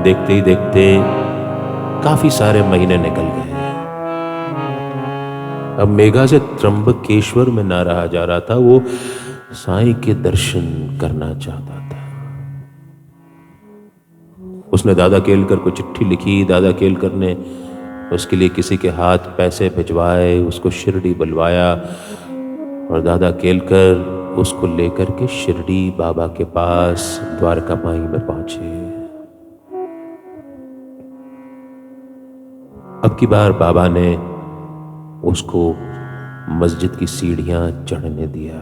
देखते ही देखते काफी सारे महीने निकल गए। अब मेघा से त्र्यंबकेश्वर में ना रहा जा रहा था, वो साईं के दर्शन करना चाहता था। उसने दादा केलकर को चिट्ठी लिखी। दादा केलकर ने उसके लिए किसी के हाथ पैसे भिजवाए, उसको शिरडी बुलवाया और दादा केलकर उसको लेकर के शिरडी बाबा के पास द्वारका माई में पहुंचे। अब की बार बाबा ने उसको मस्जिद की सीढ़ियां चढ़ने दिया।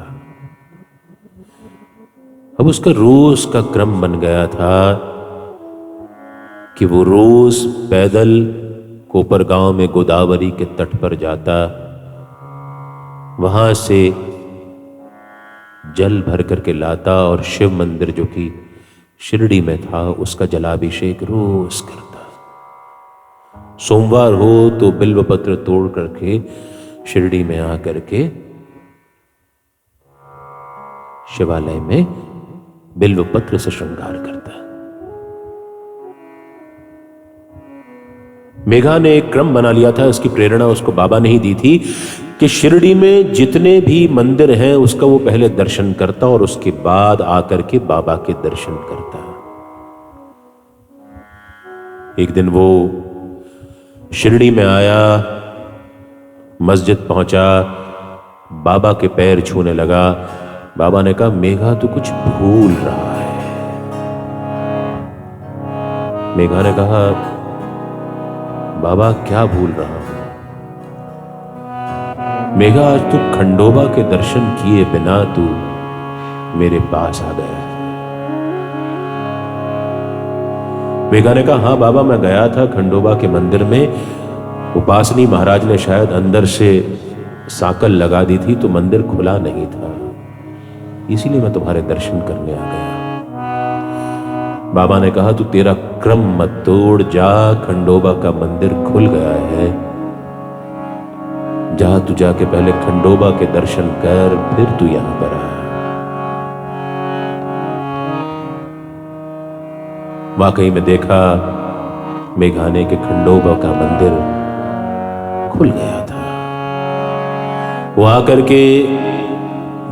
अब उसका रोज का क्रम बन गया था कि वो रोज पैदल कोपरगांव में गोदावरी के तट पर जाता, वहां से जल भर करके लाता और शिव मंदिर जो कि शिरडी में था उसका जलाभिषेक रोज करता। सोमवार हो तो बिल्व पत्र तोड़ करके शिरडी में आकर के शिवालय में बिल्व पत्र से श्रृंगार करता। मेघा ने एक क्रम बना लिया था। इसकी प्रेरणा उसको बाबा ने ही दी थी कि शिरडी में जितने भी मंदिर हैं उसका वो पहले दर्शन करता और उसके बाद आकर के बाबा के दर्शन करता। एक दिन वो शिरडी में आया, मस्जिद पहुंचा, बाबा के पैर छूने लगा। बाबा ने कहा, मेघा तू कुछ भूल रहा है। मेघा ने कहा, बाबा क्या भूल रहा हूं? मेघा, आज तू खंडोबा के दर्शन किए बिना तू मेरे पास आ गया। मेघा ने कहा, हाँ बाबा मैं गया था खंडोबा के मंदिर में। उपासनी महाराज ने शायद अंदर से साकल लगा दी थी तो मंदिर खुला नहीं था, इसीलिए मैं तुम्हारे दर्शन करने आ गया। बाबा ने कहा, तू तेरा क्रम मत तोड़, जा, खंडोबा का मंदिर खुल गया है, जा तू जाके पहले खंडोबा के दर्शन कर, फिर तू यहां पर आ। वाकई में देखा मेघाने के खंडोबा का मंदिर खुल गया था। वो आकर के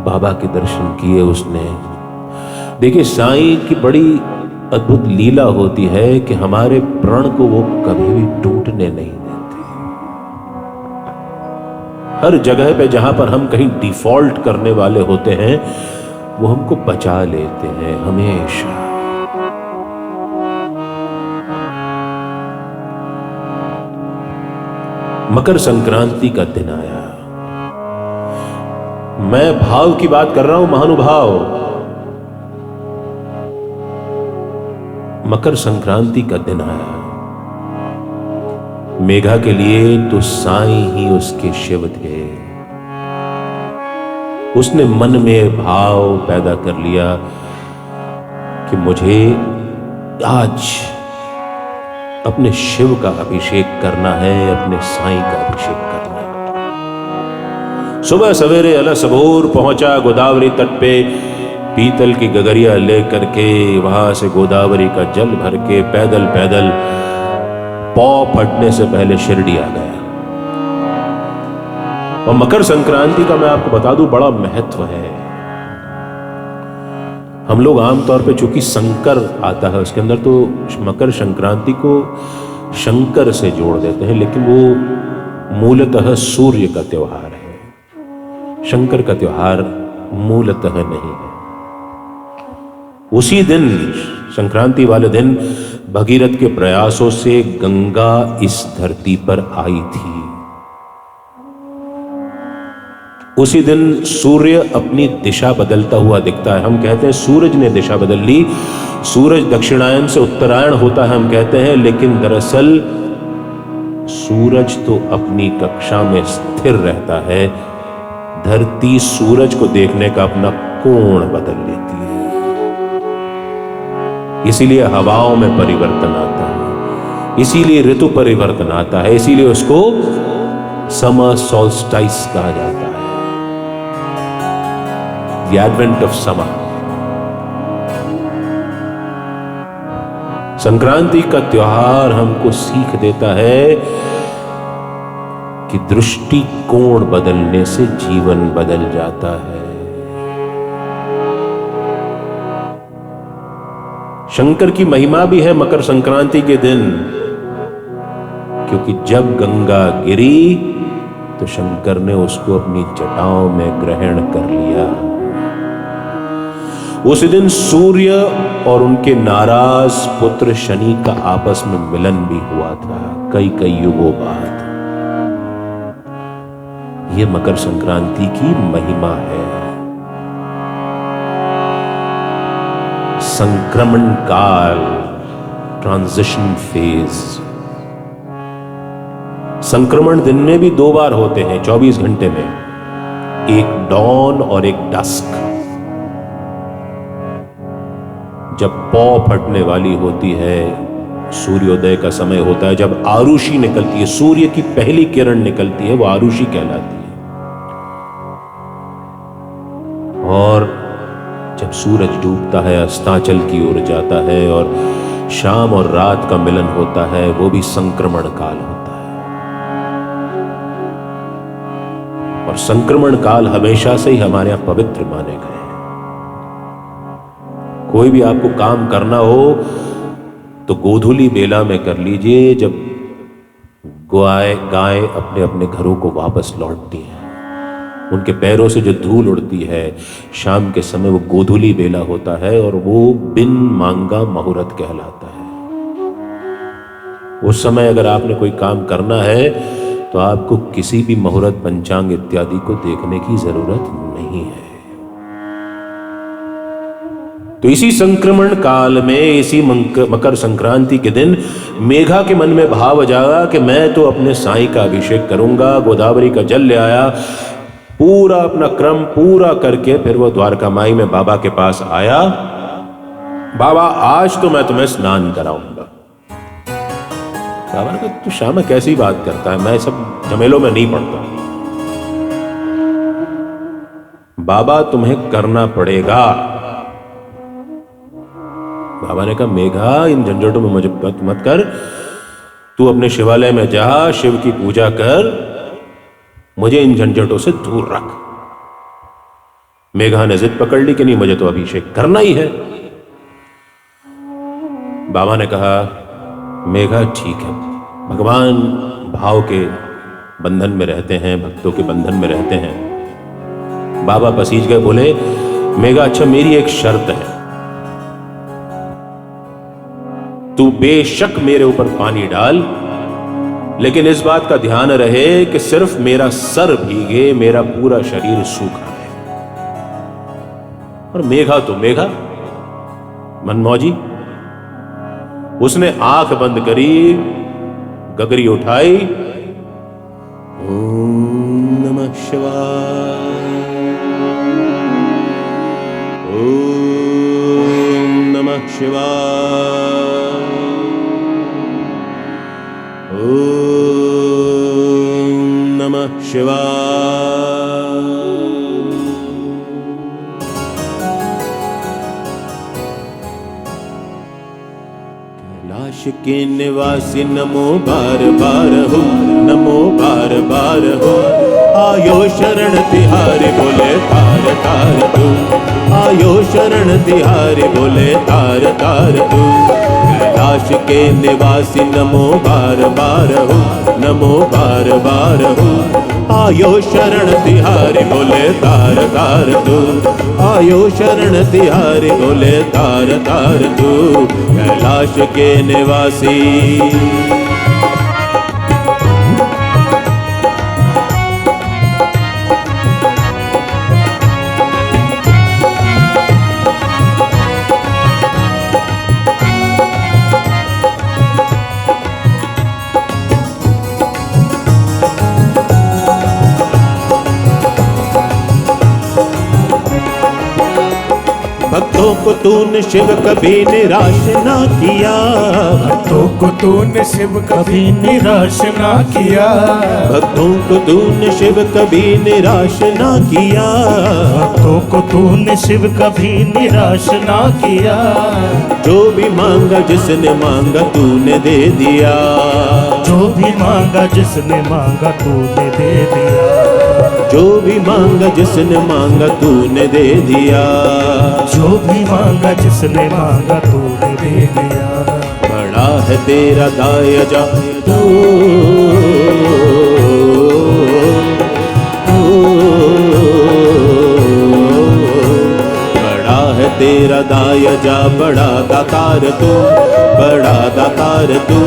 बाबा के दर्शन किए उसने। देखिए साईं की बड़ी अद्भुत लीला होती है कि हमारे प्रण को वो कभी भी टूटने नहीं देते। हर जगह पे जहां पर हम कहीं डिफॉल्ट करने वाले होते हैं वो हमको बचा लेते हैं हमेशा। मकर संक्रांति का दिन आया। मैं भाव की बात कर रहा हूं महानुभाव। मकर संक्रांति का दिन आया। मेघा के लिए तो साईं ही उसके शिव थे। उसने मन में भाव पैदा कर लिया कि मुझे आज अपने शिव का अभिषेक करना है, अपने साईं का अभिषेक करना है। सुबह सवेरे अलसबोर पहुंचा गोदावरी तट पे, पीतल की गगरिया लेकर के वहां से गोदावरी का जल भर के पैदल पैदल पांव फटने से पहले शिरडी आ गया। और मकर संक्रांति का मैं आपको बता दूं बड़ा महत्व है। हम लोग आमतौर पे चूंकि शंकर आता है उसके अंदर, तो मकर संक्रांति को शंकर से जोड़ देते हैं, लेकिन वो मूलतः सूर्य का त्योहार है, शंकर का त्योहार मूलतः नहीं है। उसी दिन संक्रांति वाले दिन भगीरथ के प्रयासों से गंगा इस धरती पर आई थी। उसी दिन सूर्य अपनी दिशा बदलता हुआ दिखता है। हम कहते हैं सूरज ने दिशा बदल ली, सूरज दक्षिणायन से उत्तरायण होता है हम कहते हैं, लेकिन दरअसल सूरज तो अपनी कक्षा में स्थिर रहता है, धरती सूरज को देखने का अपना कोण बदल लेती है। इसीलिए हवाओं में परिवर्तन आता है, इसीलिए ऋतु परिवर्तन आता है, इसीलिए उसको समर सॉल्स्टिस कहा जाता है, the advent of summer। Sankranti का त्योहार हमको सीख देता है कि दृष्टिकोण बदलने से जीवन बदल जाता है। शंकर की महिमा भी है मकर संक्रांति के दिन, क्योंकि जब गंगा गिरी तो शंकर ने उसको अपनी जटाओं में ग्रहण कर लिया। उस दिन सूर्य और उनके नाराज पुत्र शनि का आपस में मिलन भी हुआ था कई कई युगों बाद। यह मकर संक्रांति की महिमा है। संक्रमण काल, ट्रांजिशन फेज। संक्रमण दिन में भी 2 बार होते हैं 24 घंटे में, एक डॉन और एक डस्क। जब पौ फटने वाली होती है, सूर्योदय का समय होता है, जब आरुषि निकलती है, सूर्य की पहली किरण निकलती है, वो आरुषि कहलाती है। और जब सूरज डूबता है, अस्ताचल की ओर जाता है और शाम और रात का मिलन होता है, वो भी संक्रमण काल होता है। और संक्रमण काल हमेशा से ही हमारे यहां पवित्र माने गए हैं। कोई भी आपको काम करना हो तो गोधूली बेला में कर लीजिए, जब गाय अपने अपने घरों को वापस लौटती हैं, उनके पैरों से जो धूल उड़ती है शाम के समय, वो गोधूली बेला होता है और वो बिन मांगा मुहूर्त कहलाता है। उस समय अगर आपने कोई काम करना है तो आपको किसी भी मुहूर्त, पंचांग इत्यादि को देखने की जरूरत नहीं है। तो इसी संक्रमण काल में, इसी मकर संक्रांति के दिन मेघा के मन में भाव जागा कि मैं तो अपने साईं का अभिषेक करूंगा। गोदावरी का जल ले आया, पूरा अपना क्रम पूरा करके फिर वो द्वारका माई में बाबा के पास आया। बाबा आज तो मैं तुम्हें स्नान कराऊंगा। बाबा ने कहा तू श्याम कैसी बात करता है, मैं सब झमेलों में नहीं पड़ता। बाबा तुम्हें करना पड़ेगा। बाबा ने कहा मेघा इन झंझटों में मुझे मत कर, तू अपने शिवालय में जा, शिव की पूजा कर, मुझे इन झंझटों से दूर रख। मेघा ने जिद पकड़ ली कि नहीं, मुझे तो अभिषेक करना ही है। बाबा ने कहा मेघा ठीक है, भगवान भाव के बंधन में रहते हैं, भक्तों के बंधन में रहते हैं। बाबा पसीज गए, बोले मेघा अच्छा मेरी एक शर्त है, तू बेशक मेरे ऊपर पानी डाल, लेकिन इस बात का ध्यान रहे कि सिर्फ मेरा सर भीगे, मेरा पूरा शरीर सूखा है। और मेघा तो मेघा मनमौजी, उसने आंख बंद करी, गगरी उठाई, ओम नमः शिवाय, ओम नमः शिवाय, ओम नमः शिवाय। कैलाश के निवासी नमो बार बार हो, नमो बार बार हो। आयो शरण तिहारी बोले तार तार तू, आयो शरण तिहारी बोले तार तार तू। कैलाश के निवासी नमो बार बार हो, नमो बार बार हो। आयो शरण तिहारी बोले तार तार तू, आयो शरण तिहारी बोले तार तार तू। कैलाश के निवासी भक्तों को तूने शिव कभी निराश ना किया, भक्तों भक्तों को तूने शिव कभी निराश ना किया, भक्तों को तूने शिव कभी निराश ना किया, भक्तों को तूने शिव कभी निराश ना किया। जो भी मांगा जिसने मांगा तूने दे दिया, जो भी मांगा जिसने मांगा तूने दे दिया, जो भी मांगा जिसने मांगा तूने दे दिया, जो भी मांगा जिसने मांगा तूने दे दिया। बड़ा है तेरा दायजा तू, बड़ा है तेरा दायजा, बड़ा दातार तू, बड़ा दातार तू,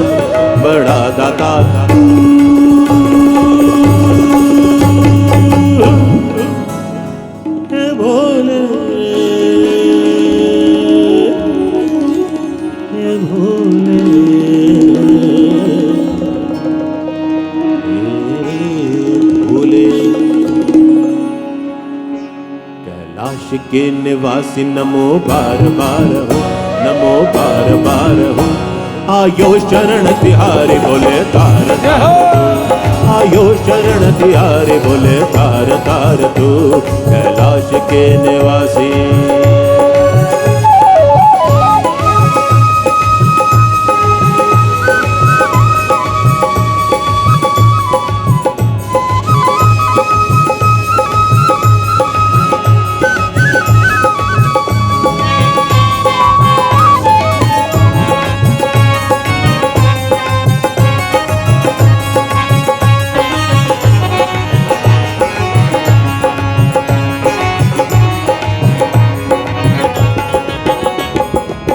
बड़ा दातार। भोले भोले भोले। कैलाश के निवासी नमो बार बार हो, नमो बार बार हो। आयो शरण तिहारी बोले तार तार, आयो शरण तिहारी बोले तार तार तू, कैलाश के निवासी।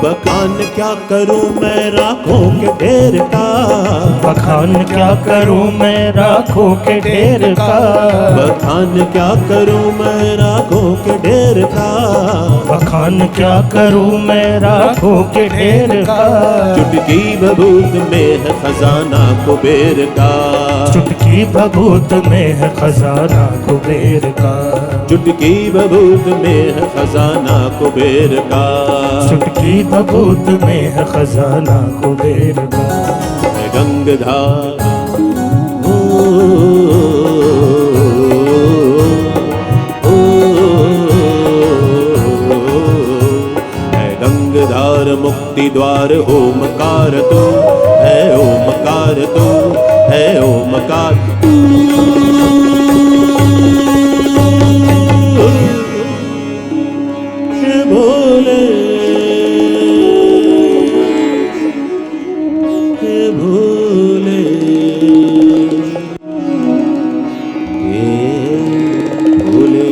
बखान क्या करूं मैं राखों के ढेर का, बखान क्या करूं मैं राखों के ढेर का, बखान क्या करूं मैं राखों के ढेर का, बखान क्या करूं मैं राखों के ढेर का। चुटकी बबूत में है खजाना कुबेर का, चुटकी बबूत में है खजाना कुबेर का, चुटकी बबूत में है खजाना कुबेर का, चुटकी बबूत में है खजाना कुबेर का। गंगधार ओ, है गंगधार मुक्ति द्वार ओमकार तू, है ओमकार तू, है ओमकार। भोले भोले भोले।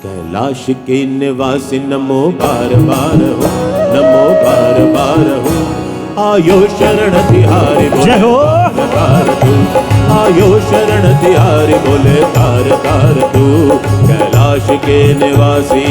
कैलाश के निवासी नमो बार बार हो, नमो बार बार हो। आयो शरण तिहारी बोले तार तू, आयो शरण तिहारी बोले तार तार तू, कैलाश के निवासी।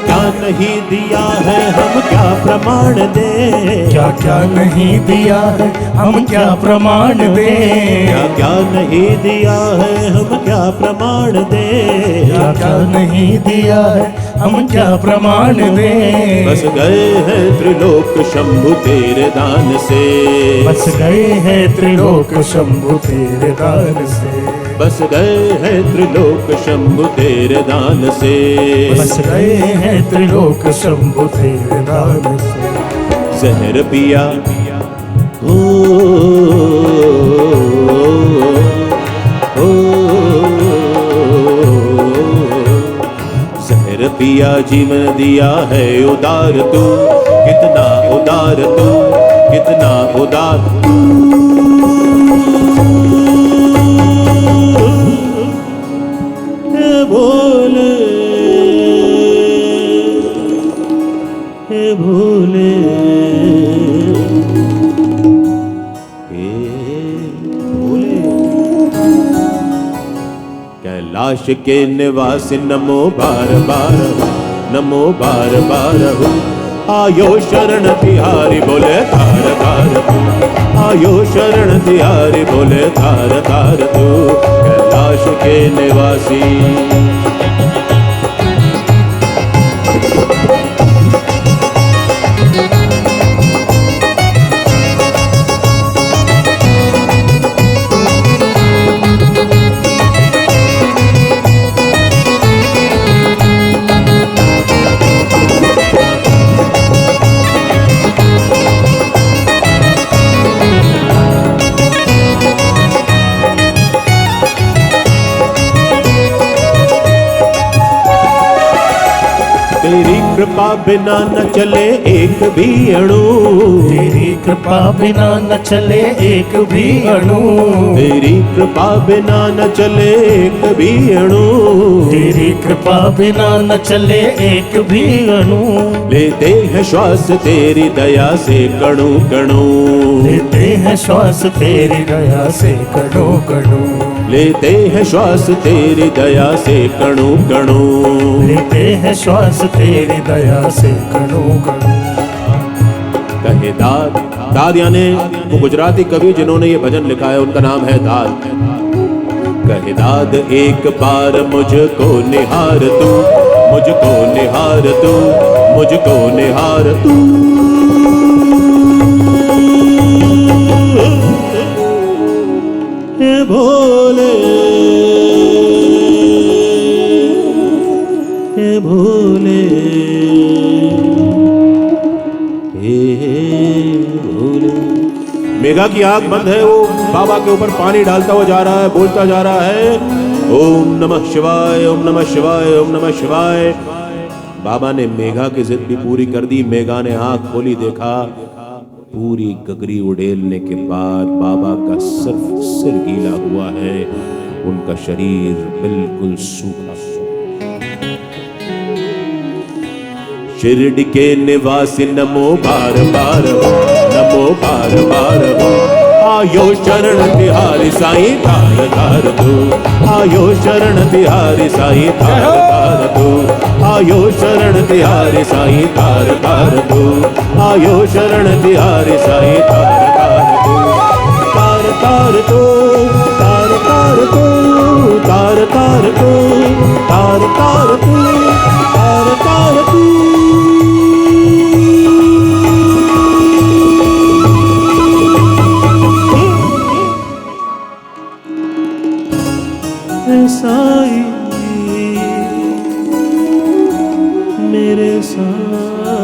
क्या नहीं दिया है हम क्या प्रमाण दे, क्या क्या नहीं दिया है हम क्या प्रमाण दे, क्या क्या नहीं दिया है हम क्या प्रमाण दे, क्या क्या नहीं दिया है हम क्या प्रमाण दे। बस गए हैं त्रिलोक शंभु तेरे दान से, बस गए हैं त्रिलोक शंभु तेरे दान से, बस गए हैं त्रिलोक शंभु तेरे दान से, बस गए हैं त्रिलोक शंभु तेरे दान से। जहर पिया ओ, ओ, जहर पिया जीवन दिया है उदार तू, कितना उदार तू, कितना उदार। कैलाश के निवासी नमो बार बार हो, नमो बार बार हो। आयो शरण तिहारी बोले तार तार तू, आयो शरण तिहारी बोले तार तार तू, कैलाश के निवासी। तेरी कृपा बिना न चले एक भी अणु, तेरी कृपा बिना न चले एक भी अणु, तेरी कृपा बिना न चले एक भी अणु, तेरी कृपा बिना न चले एक भी अणु। लेते हैं श्वास तेरी दया से कणु कणु, लेते हैं श्वास तेरी दया से कणु कणु, लेते हैं श्वास तेरी दया से कणु कणु, लेते हैं श्वास तेरी दया से कणु कणु। कहे दाद, दाद यानी वो गुजराती कवि जिन्होंने ये भजन लिखा है, उनका नाम है दाद। कहे दाद एक बार मुझको निहार तू, मुझको निहार तू, मुझको निहार तू। हे भोले, हे भोले, हे भोले। मेघा की आंख बंद है, वो बाबा के ऊपर पानी डालता हुआ जा रहा है, बोलता जा रहा है ओम नमः शिवाय, ओम नमः शिवाय, ओम नमः शिवाय। बाबा ने मेघा की जिद भी पूरी कर दी। मेघा ने आंख खोली, देखा पूरी गगरी उड़ेलने के बाद बाबा का सिर्फ सिर गीला हुआ है, उनका शरीर बिल्कुल सूखा। शिरडी के निवासी नमो बार बार हो, नमो बार बार हो। आयो शरण तिहारी साईं तार तार तू, आयो शरण तिहारी साईं तार तार तू, आयो शरण तिहारी साईं तार तार तू, आयो शरण तिहारी साईं तार तार तू, तार तार तू, तार तार तू, तार तार तू, तार तार तू, तार तार तू। साईं मेरे साईं,